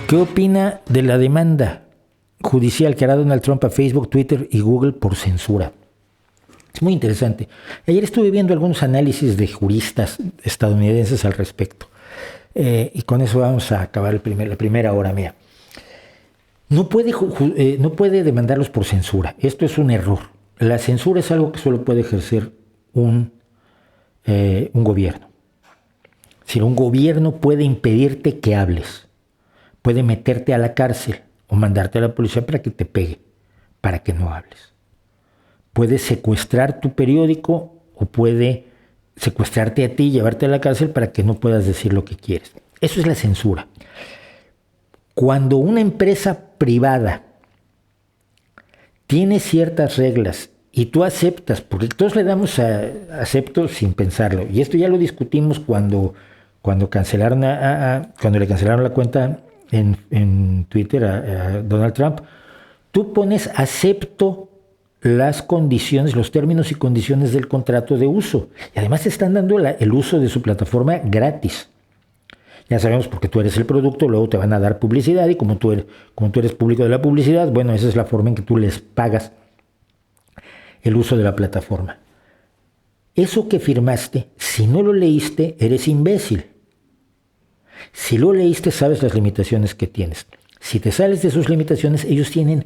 ¿Qué opina de la demanda judicial que hará Donald Trump a Facebook, Twitter y Google por censura? Es muy interesante. Ayer estuve viendo algunos análisis de juristas estadounidenses al respecto. Y con eso vamos a acabar la primera hora mía. No puede demandarlos por censura. Esto es un error. La censura es algo que solo puede ejercer un gobierno. Si un gobierno puede impedirte que hables, puede meterte a la cárcel o mandarte a la policía para que te pegue, para que no hables. Puede secuestrar tu periódico o puede secuestrarte a ti y llevarte a la cárcel para que no puedas decir lo que quieres. Eso es la censura. Cuando una empresa privada tiene ciertas reglas y tú aceptas, porque todos le damos acepto sin pensarlo, y esto ya lo discutimos cuando cancelaron cuando le cancelaron la cuenta en Twitter a Donald Trump. Tú pones acepto las condiciones, los términos y condiciones del contrato de uso. Y además te están dando el uso de su plataforma gratis. Ya sabemos, porque tú eres el producto, luego te van a dar publicidad, y como tú eres público de la publicidad, bueno, esa es la forma en que tú les pagas el uso de la plataforma. Eso que firmaste, si no lo leíste, eres imbécil. Si lo leíste, sabes las limitaciones que tienes. Si te sales de sus limitaciones, ellos tienen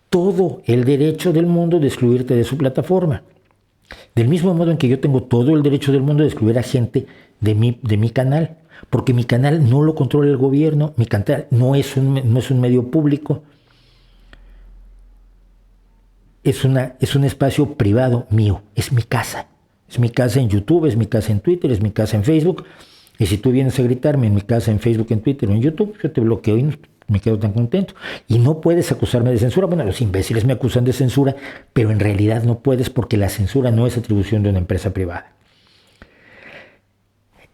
todo el derecho del mundo de excluirte de su plataforma. Del mismo modo en que yo tengo todo el derecho del mundo de excluir a gente de mi canal, porque mi canal no lo controla el gobierno, mi canal no es un medio público, es un espacio privado mío, es mi casa. Es mi casa en YouTube, es mi casa en Twitter, es mi casa en Facebook. Y si tú vienes a gritarme en mi casa, en Facebook, en Twitter o en YouTube, yo te bloqueo y no me quedo tan contento. Y no puedes acusarme de censura. Bueno, los imbéciles me acusan de censura, pero en realidad no puedes, porque la censura no es atribución de una empresa privada.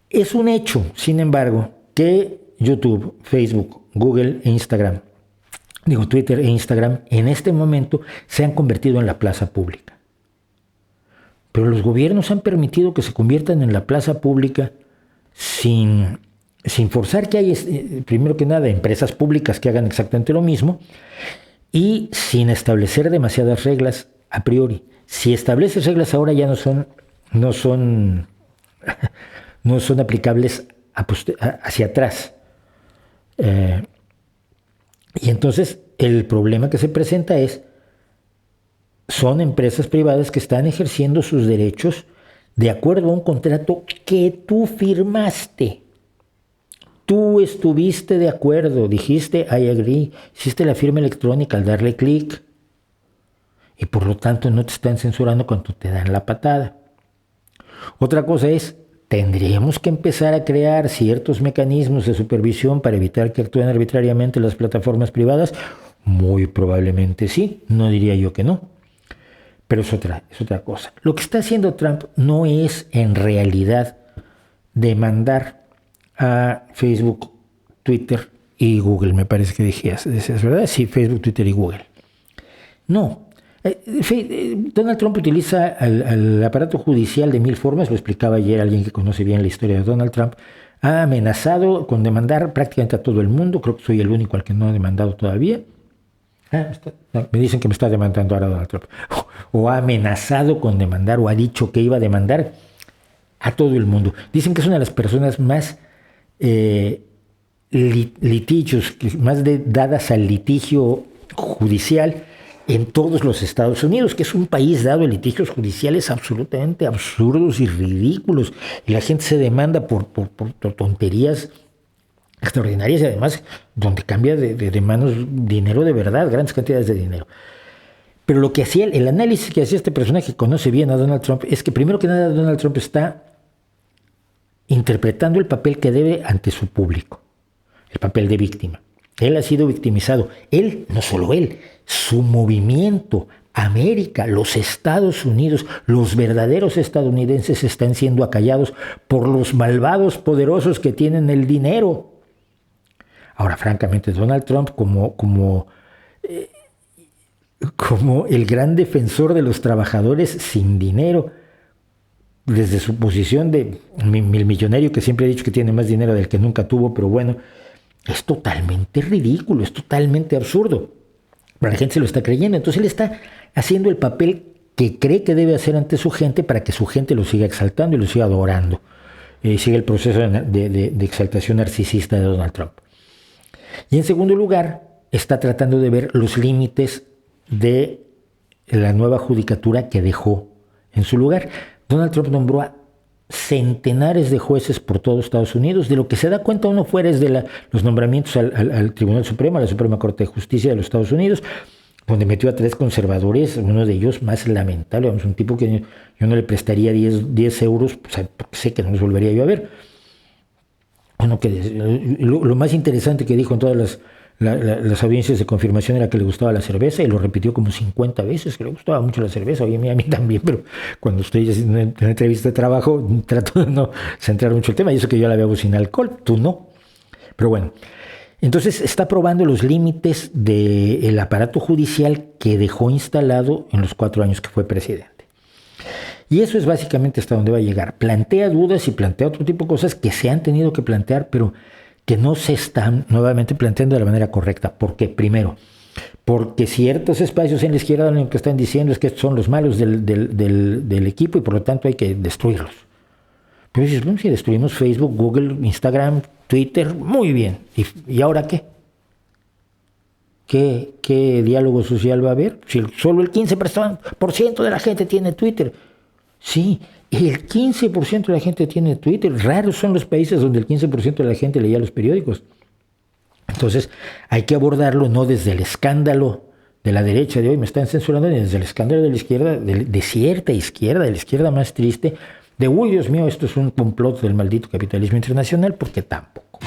Es un hecho, sin embargo, que YouTube, Facebook, Google e Instagram, Twitter e Instagram, en este momento se han convertido en la plaza pública. Pero los gobiernos han permitido que se conviertan en la plaza pública sin forzar que haya, primero que nada, empresas públicas que hagan exactamente lo mismo, y sin establecer demasiadas reglas a priori. Si estableces reglas ahora, ya no son aplicables hacia atrás. Y entonces el problema que se presenta son empresas privadas que están ejerciendo sus derechos de acuerdo a un contrato que tú firmaste. Tú estuviste de acuerdo, dijiste I agree, hiciste la firma electrónica al darle clic, y por lo tanto no te están censurando cuando te dan la patada. Otra cosa tendríamos que empezar a crear ciertos mecanismos de supervisión para evitar que actúen arbitrariamente las plataformas privadas. Muy probablemente sí, no diría yo que no. Pero es otra cosa. Lo que está haciendo Trump no es en realidad demandar a Facebook, Twitter y Google. Me parece que decías, ¿verdad? Sí, Facebook, Twitter y Google. No. Donald Trump utiliza al aparato judicial de mil formas. Lo explicaba ayer alguien que conoce bien la historia de Donald Trump. Ha amenazado con demandar prácticamente a todo el mundo. Creo que soy el único al que no ha demandado todavía. Me dicen que me está demandando ahora Donald Trump. O ha amenazado con demandar, o ha dicho que iba a demandar a todo el mundo. Dicen que es una de las personas más litigios, más dadas al litigio judicial en todos los Estados Unidos, que es un país dado a litigios judiciales absolutamente absurdos y ridículos. Y la gente se demanda por tonterías extraordinarias, y además donde cambia de manos dinero de verdad, grandes cantidades de dinero. Pero lo que hacía, el análisis que hacía este personaje que conoce bien a Donald Trump, es que primero que nada Donald Trump está interpretando el papel que debe ante su público, el papel de víctima. Él ha sido victimizado. Él, no solo él, su movimiento, América, los Estados Unidos, los verdaderos estadounidenses están siendo acallados por los malvados poderosos que tienen el dinero. Ahora, francamente, Donald Trump como el gran defensor de los trabajadores sin dinero, desde su posición de millonario, que siempre he dicho que tiene más dinero del que nunca tuvo, pero bueno, Es totalmente ridículo, es totalmente absurdo. Pero la gente se lo está creyendo. Entonces él está haciendo el papel que cree que debe hacer ante su gente para que su gente lo siga exaltando y lo siga adorando. Sigue el proceso de exaltación narcisista de Donald Trump. Y en segundo lugar, está tratando de ver los límites de la nueva judicatura que dejó en su lugar. Donald Trump nombró a centenares de jueces por todo Estados Unidos. De lo que se da cuenta uno fuera es de los nombramientos al Tribunal Supremo, a la Suprema Corte de Justicia de los Estados Unidos, donde metió a 3 conservadores, uno de ellos más lamentable, un tipo que yo no le prestaría 10 euros, pues, porque sé que no los volvería yo a ver. Bueno, lo más interesante que dijo en todas las audiencias de confirmación era que le gustaba la cerveza, y lo repitió como 50 veces, que le gustaba mucho la cerveza. Oye, a mí también, pero cuando estoy haciendo una entrevista de trabajo trato de no centrar mucho el tema, y eso que yo la bebo sin alcohol, tú no. Pero bueno, entonces está probando los límites del aparato judicial que dejó instalado en los 4 años que fue presidente. Y eso es básicamente hasta donde va a llegar. Plantea dudas y plantea otro tipo de cosas que se han tenido que plantear, pero que no se están nuevamente planteando de la manera correcta. ¿Por qué? Primero, porque ciertos espacios en la izquierda lo que están diciendo es que estos son los malos del equipo y por lo tanto hay que destruirlos. Pero dices, bueno, si destruimos Facebook, Google, Instagram, Twitter, muy bien. ¿Y ahora qué? ¿Qué diálogo social va a haber? Si solo el 15% de la gente tiene Twitter. Sí, el 15% de la gente tiene Twitter. Raros son los países donde el 15% de la gente leía los periódicos. Entonces hay que abordarlo no desde el escándalo de la derecha de hoy, me están censurando, ni desde el escándalo de la izquierda, de cierta izquierda, de la izquierda más triste, de uy, Dios mío, esto es un complot del maldito capitalismo internacional, porque tampoco.